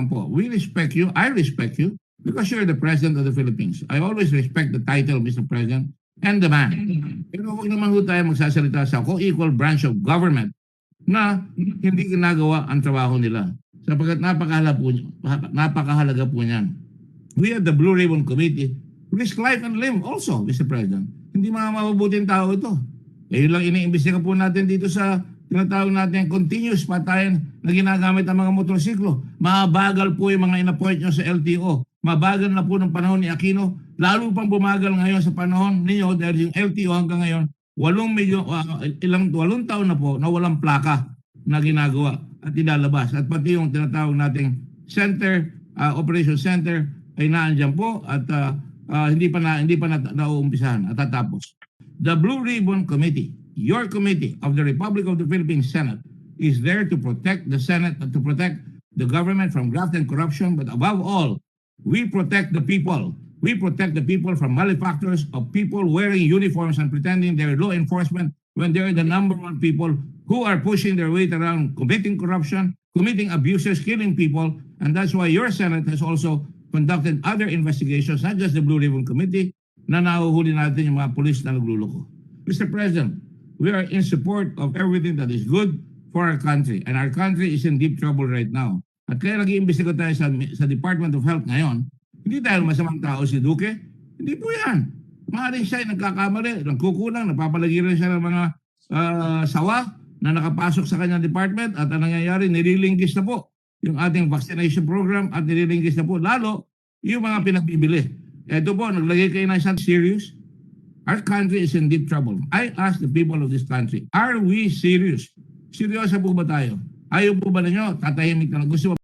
naman po, we respect you, I respect you, because you're the President of the Philippines. I always respect the title, Mr. President, and the man. Pero huwag naman ho tayo magsasalita sa co-equal branch of government na hindi ginagawa ang trabaho nila. Sapagkat napakahalaga po niyan. We have the Blue Ribbon Committee, risk life and limb also, Mr. President. Hindi mga mabubuting tao ito. Yun lang iniimbestiga po natin dito sa tinatawag natin continuous patayan na ginagamit ang mga motorsiklo. Mabagal po yung mga inappoint nyo sa LTO. Mabagal na po ng panahon ni Aquino. Lalo pang bumagal ngayon sa panahon ninyo dahil yung LTO hanggang ngayon, 8 taon na po na walang plaka na ginagawa at ilalabas. At pati yung tinatawag nating center, operation center ay naandyan po at hindi pa nauumpisahan at tatapos. The Blue Ribbon Committee, your committee of the Republic of the Philippines Senate, is there to protect the Senate and to protect the government from graft and corruption. But above all, we protect the people. We protect the people from malefactors of people wearing uniforms and pretending they're law enforcement when they're the number one people who are pushing their weight around committing corruption, committing abuses, killing people. And that's why your Senate has also conducted other investigations, not just the Blue Ribbon Committee, na nahuhuli natin yung mga pulis na nagluloko. Mr. President, we are in support of everything that is good for our country. And our country is in deep trouble right now. At kaya nag-iimbestiga tayo sa Department of Health ngayon, hindi dahil masamang tao si Duque. Hindi po yan. Maaaring siya ay nagkakamali, nagkukulang, napapalagi rin siya ng mga sawa na nakapasok sa kanyang department at ang nangyayari, nililingkis na po yung ating vaccination program at nililingkis na po lalo yung mga pinagbibili. Ito po, naglagay kayo ng isang serious. Our country is in deep trouble. I ask the people of this country, are we serious? Seryoso po ba tayo? Ayaw po ba ninyo? Tatahimik na lang. Gusto